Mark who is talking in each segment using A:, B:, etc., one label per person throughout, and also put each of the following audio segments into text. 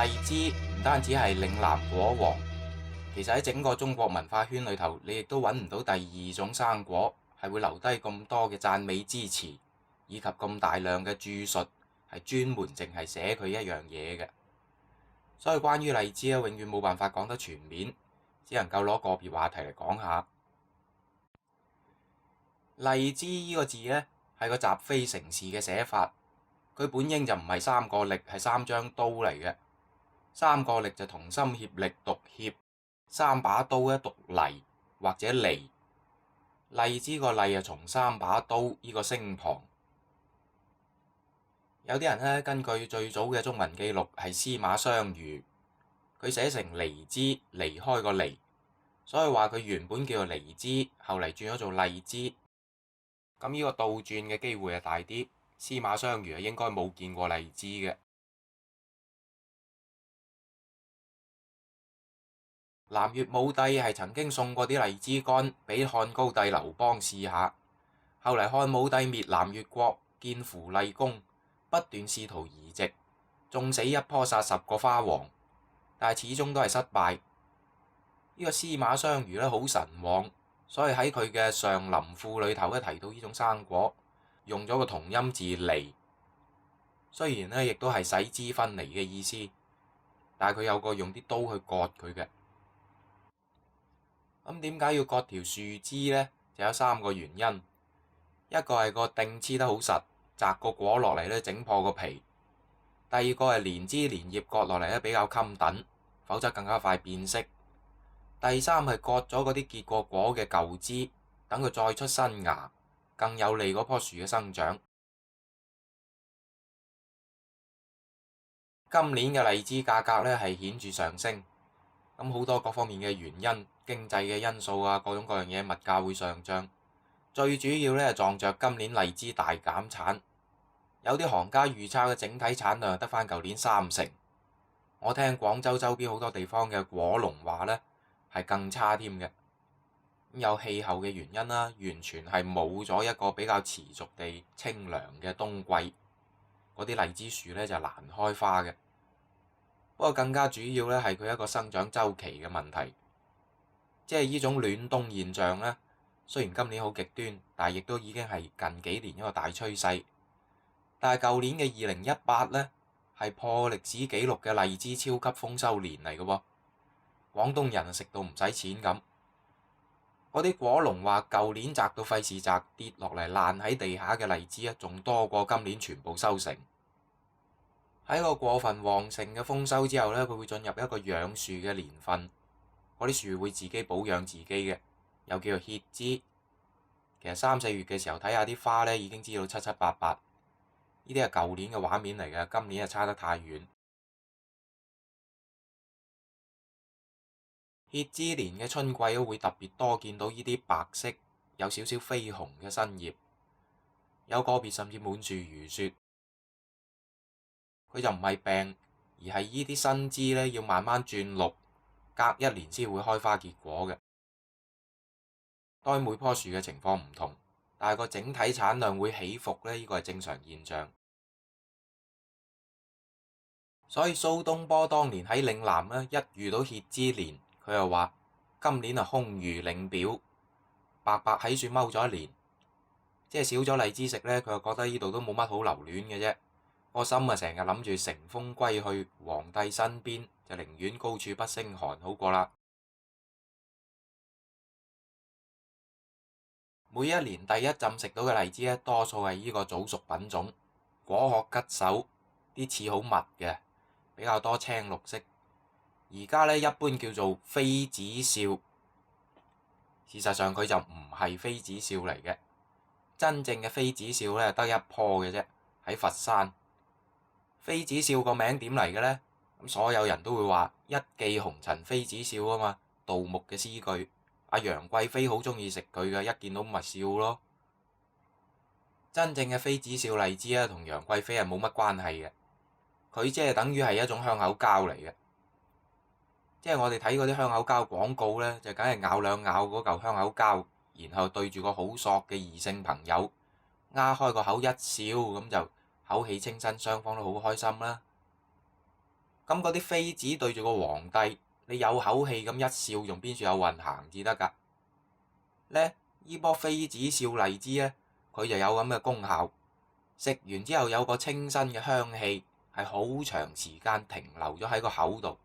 A: 荔枝唔單止係嶺南果王，其實喺整個中國文化圈裏頭，你亦都揾唔到第二種生果係會留低咁多嘅讚美之詞，以及咁大量嘅注述，係專門淨係寫佢一樣嘢嘅。所以關於荔枝咧，永遠冇辦法講得全面，只能夠攞個別話題嚟講下。荔枝呢個字呢，係個習非成是嘅寫法，佢本應就唔係三個力，係三張刀嚟嘅。三個力就同心協力讀協，三把刀咧讀黎或者離。荔枝個荔啊，從三把刀呢個聲旁。有啲人呢，根據最早嘅中文記錄係司馬相如，佢寫成離枝，離開個離，所以話佢原本叫做離枝，後嚟轉咗做荔枝。咁呢個倒轉嘅機會係大啲，司馬相如係應該冇見過荔枝嘅。南越武帝係曾經送過啲荔枝乾俾漢高帝劉邦試下，後嚟漢武帝滅南越國，建扶厲公，不斷試圖移植，種死一棵殺10個花王，但係始終都係失敗。呢個司馬相如咧好神往，所以喺佢嘅《上林賦》裏頭咧提到呢種生果，用咗個同音字離，雖然咧亦都係使之分離嘅意思，但係佢有個用啲刀去割佢嘅。咁點解要割條樹枝呢？就有3個原因，一個係個釘黐得好實，摘個果落嚟咧整破個皮；第二個係連枝連葉割落嚟咧比較襟等，否則更加快變色；第三係割咗嗰啲結過果嘅舊枝，等佢再出新芽，更有利嗰棵樹嘅生長。今年嘅荔枝價格咧係顯著上升，咁好多各方面嘅原因，經濟嘅因素啊，各種各樣嘢物價會上漲。最主要咧係撞着今年荔枝大減產，有啲行家預測嘅整體產量得返舊年30%。我聽廣州周邊好多地方嘅果農話咧係更差添嘅。有氣候嘅原因啦，完全係冇咗一個比較持續地清涼嘅冬季，嗰啲荔枝樹咧就難開花嘅。不過更加主要咧係佢一個生長週期嘅問題，即係呢種暖冬現象咧，雖然今年好極端，但係亦都已經係近幾年一個大趨勢。但係舊年嘅2018咧係破歷史紀錄嘅荔枝超級豐收年嚟嘅喎，廣東人食到唔使錢咁。嗰啲果農話舊年摘到費事摘，跌落嚟爛喺地下嘅荔枝啊，仲多過今年全部收成。喺個過分旺盛嘅豐收之後咧，佢會進入一個養樹嘅年份，嗰啲樹會自己保養自己嘅，又叫做歇枝。其實3、4月嘅時候睇下啲花咧，已經知道七七八八。呢啲係舊年嘅畫面嚟嘅，今年就差得太遠。歇枝年嘅春季都會特別多見到呢啲白色有少少緋紅嘅新葉，有個別甚至滿樹如雪。佢就唔係病，而係呢啲新枝咧要慢慢轉綠，隔1年先會開花結果嘅。當然每棵樹嘅情況唔同，但係個整體產量會起伏咧，呢個係正常現象。所以蘇東坡當年喺嶺南咧，一遇到歇枝年，佢又話：今年啊空如嶺表，白白喺樹踎咗1年，即係少咗荔枝食咧，佢又覺得呢度都冇乜好留戀嘅啫。個心啊成日諗住乘風歸去皇帝身邊，就寧願高處不勝寒好過啦。每一年第一浸食到嘅荔枝咧，多數係呢個早熟品種，果殼吉手，啲刺好密嘅，比較多青綠色。而家咧一般叫做妃子笑，事實上佢就唔係妃子笑嚟嘅，真正嘅妃子笑咧得一棵嘅啫，喺佛山。妃子笑個名點嚟嘅呢？咁所有人都會話一騎紅塵妃子笑啊嘛，杜牧嘅詩句。阿楊貴妃好中意食佢嘅，一見到咪笑咯。真正嘅妃子笑荔枝啊，同楊貴妃係冇乜關係嘅，佢即係等於係一種香口膠嚟嘅。即係我哋睇嗰啲香口膠廣告咧，就梗係咬兩咬嗰嚿香口膠，然後對住個好索嘅異性朋友，啱開個口一笑，咁就口氣清新，雙方都好開心啦。咁嗰啲妃子對住個皇帝，你有口氣咁一笑，仲邊處有運行至得㗎？呢依波妃子笑荔枝咧，佢就有咁嘅功效。食完之後有個清新嘅香氣，係好長時間停留咗喺個口度。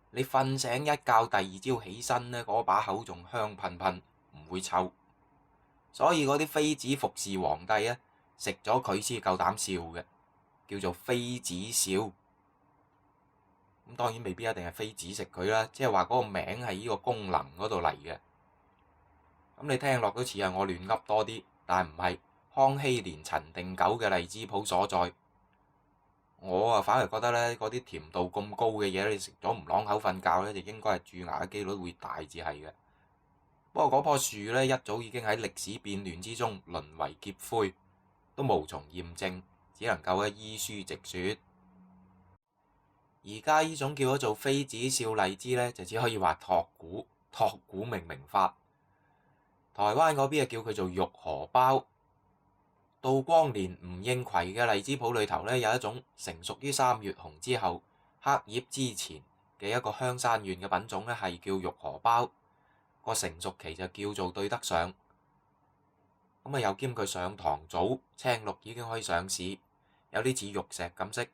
A: 你瞓醒一覺，第二朝起身呢，嗰把口仲香噴噴，唔會臭。所以嗰啲妃子服侍皇帝咧，食咗佢先夠膽笑嘅，叫做妃子笑。咁當然未必一定係妃子食佢啦，即係話嗰個名係呢個功能嗰度嚟嘅。咁你聽落都似係我亂噏多啲，但係唔係康熙年陳定九嘅荔枝譜所在。我啊反而覺得咧，嗰啲甜度咁高嘅嘢，你食咗唔啷口瞓覺咧，就應該係蛀牙嘅機率會大至係嘅。不過嗰棵樹咧，一早已經喺歷史變亂之中淪為劫灰，都無從驗證，只能夠咧依書直說。而家呢種叫咗做妃子笑荔枝咧，就只可以話託古命名法。台灣嗰邊啊叫佢做玉荷包。道光年吳應奎嘅荔枝譜裏頭咧，有一種成熟於三月紅之後黑葉之前嘅一個香山縣嘅品種咧，係叫玉荷包。個成熟期就叫做對得上。咁啊又兼佢上糖早，青綠已經可以上市，有啲似玉石咁色。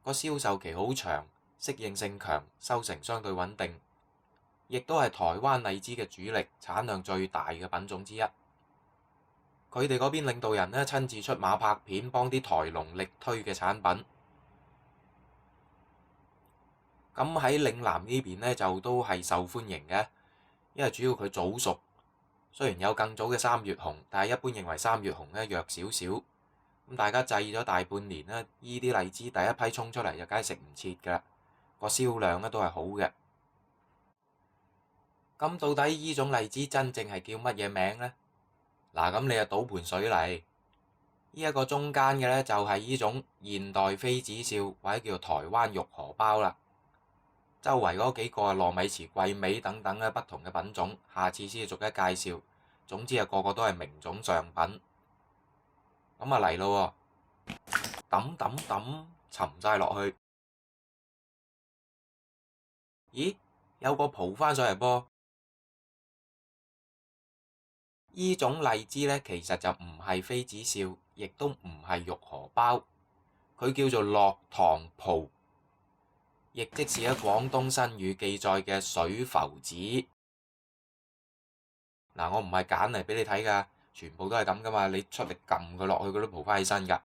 A: 個銷售期好長，適應性強，收成相對穩定，亦都係台灣荔枝嘅主力，產量最大嘅品種之一。佢哋嗰邊領導人呢，親自出馬拍片，幫啲台農力推嘅產品。咁喺嶺南呢邊呢，就都係受歡迎嘅，因為主要佢早熟。雖然有更早嘅三月紅，但係一般認為三月紅呢弱少少。咁大家製咗大半年啦，依啲荔枝第一批衝出嚟就梗係食唔切㗎啦，個銷量呢都係好嘅。咁到底依種荔枝真正係叫乜嘢名呢？嗱，咁你就倒盤水嚟，呢一個中間嘅呢，就係呢種現代妃子笑或者叫做台灣玉荷包啦。周圍嗰幾個啊糯米糍、桂味等等嘅不同嘅品種，下次先逐一介紹。總之啊，個個都係名種上品。咁啊嚟咯喎，揼揼揼，沉晒落去。咦，有個蒲翻上嚟噃。依種荔枝呢，其實就唔係妃子笑，亦都唔係玉荷包，佢叫做落糖蒲，亦即是喺廣東新語記載嘅水浮子。嗱，我唔係揀嚟俾你睇㗎，全部都係咁㗎嘛，你出力撳佢落去，佢都蒲翻起身㗎。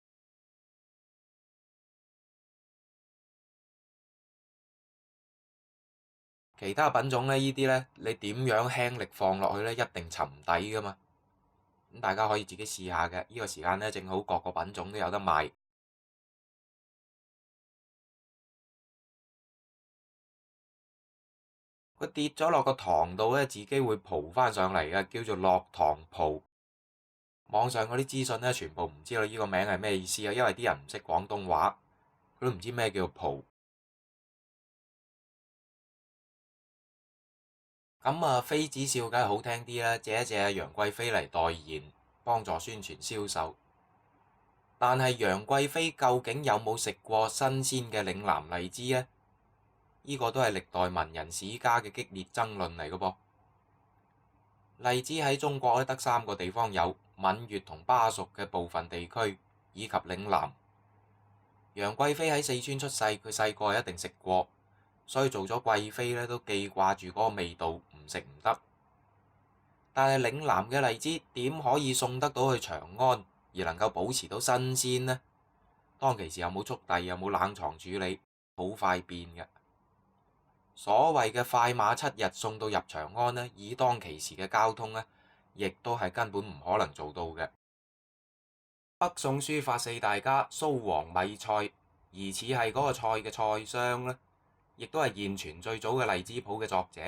A: 其他品種呢，依啲呢，你點樣輕力放落去呢？一定沉底㗎嘛。咁大家可以自己試下嘅，呢個時間呢，正好各個品種都有得賣。佢跌咗落個糖度呢，自己會蒲翻上嚟嘅，叫做落糖蒲。網上嗰啲資訊呢，全部唔知道呢個名係咩意思啊，因為啲人唔識廣東話，佢都唔知咩叫做蒲。咁啊，妃子笑梗係好聽啲啦，借一借楊貴妃嚟代言，幫助宣傳銷售。但係楊貴妃究竟有冇食過新鮮嘅嶺南荔枝呢？呢個都係歷代文人史家嘅激烈爭論嚟嘅噃。荔枝喺中國咧得3個地方有，閩粵同巴蜀嘅部分地區，以及嶺南。楊貴妃喺四川出世，佢細個係一定食過。所以做咗貴妃咧，都記掛住嗰個味道，唔食唔得。但係嶺南嘅荔枝點可以送得到去長安，而能夠保持到新鮮呢？當其時又冇速遞，又冇冷藏處理，好快變嘅。所謂嘅快馬7日送到入長安呢，以當其時嘅交通呢，亦都係根本唔可能做到嘅。北宋書法4大家蘇黃米蔡，疑似係嗰個蔡嘅蔡襄呢，亦都係現存最早嘅荔枝譜嘅作者。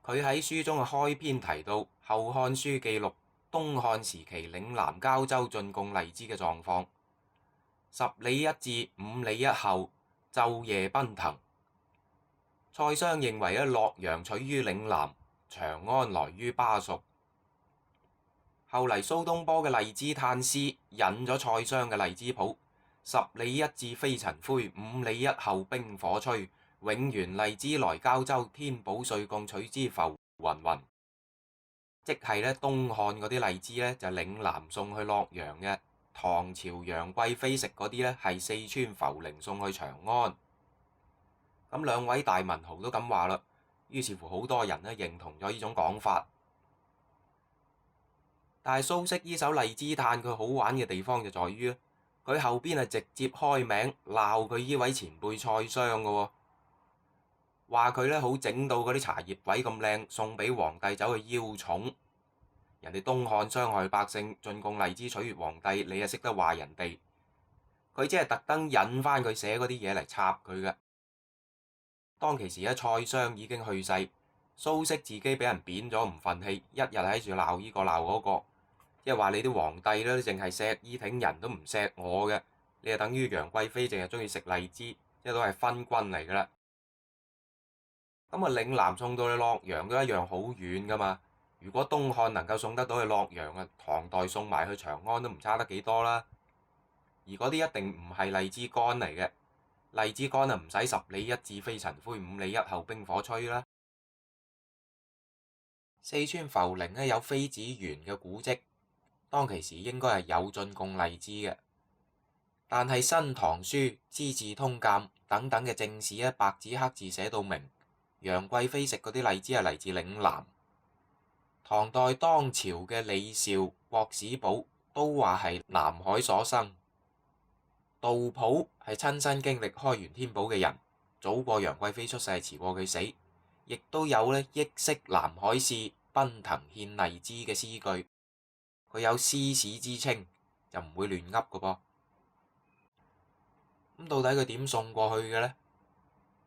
A: 佢喺書中嘅開篇提到《後漢書》記錄東漢時期嶺南交州進貢荔枝嘅狀況：10里一至5里一後，晝夜奔騰。蔡襄認為洛陽取於嶺南，長安來於巴蜀。後嚟蘇東坡嘅荔枝探詩引咗蔡襄嘅荔枝譜， 10里一至非塵灰，5里一後冰火吹。永元荔枝來交州，天寶歲貢取之浮雲雲。即係咧，東漢嗰啲荔枝咧就嶺南送去洛陽嘅，唐朝楊貴妃食嗰啲咧係四川涪陵送去長安。咁兩位大文豪都咁話啦，於是乎好多人咧認同咗呢種講法。但係蘇軾呢首《荔枝嘆》佢好玩嘅地方就在於咧，佢後邊係直接開名鬧佢呢位前輩蔡襄嘅喎，話佢咧好整到嗰啲茶葉鬼咁靚，送俾皇帝走去邀寵。人哋東漢傷害百姓，進貢荔枝取悅皇帝，你又識得話人哋？佢只係特登引翻佢寫嗰啲嘢嚟插佢嘅。當其時咧，蔡襄已經去世，蘇軾自己俾人貶咗唔忿氣，一日喺住鬧呢個鬧嗰個，即係話你啲皇帝咧淨係錫依挺人都唔錫我嘅，你就等於楊貴妃淨係中意食荔枝，即係都係昏君嚟噶啦。咁啊，嶺南送到去洛陽都一樣好遠噶嘛。如果東漢能夠送得到去洛陽啊，唐代送埋去長安都唔差得幾多啦。而嗰啲一定唔係荔枝乾嚟嘅，荔枝乾啊唔使10里一至非塵灰，5里一後冰火吹啦。四川涪陵咧有妃子園嘅古蹟，當其時應該係有進貢荔枝嘅。但係《新唐書》《資治通鑑》等等嘅正史咧，白紙黑字寫到明，楊貴妃食嗰啲荔枝係嚟自嶺南。唐代當朝嘅李紹、國史簿都話係南海所生。杜甫係親身經歷開元天寶嘅人，早過楊貴妃出世，遲過佢死，亦都有咧憶昔南海事，奔騰獻荔枝嘅詩句，佢有詩史之稱，就唔會亂噏嘅噃。咁到底佢點送過去嘅呢？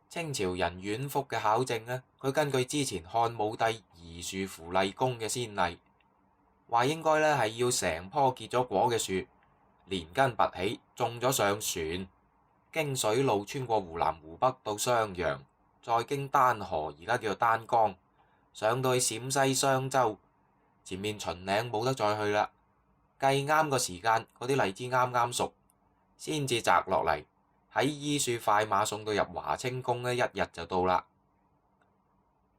A: 清朝人阮福嘅考證呢，佢根據之前漢武帝移樹扶荔公嘅先例，話應該咧係要成棵結咗果嘅樹，連根拔起，種咗上船，經水路穿過湖南湖北到襄陽，再經丹河，而家叫做丹江，上到去陝西商州，前面秦嶺冇得再去啦。計啱個時間，嗰啲荔枝啱啱熟，先至摘落嚟。喺依樹快馬送到入華清宮咧，1日就到啦。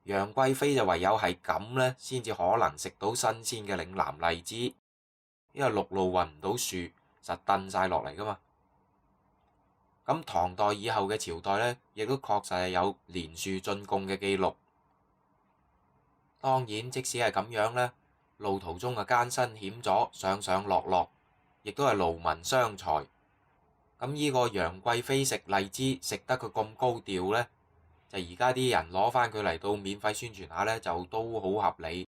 A: 楊貴妃就唯有係咁咧，先至可能食到新鮮嘅嶺南荔枝，因為陸路運唔到樹，實燉晒落嚟噶嘛。咁唐代以後嘅朝代咧，亦都確實係有連樹進貢嘅記錄。當然，即使係咁樣咧，路途中嘅艱辛險阻，上上落落，亦都係勞民傷財。咁呢個楊貴妃食荔枝食得佢咁高調呢，就而家啲人攞翻佢嚟到免費宣傳下呢，就都好合理。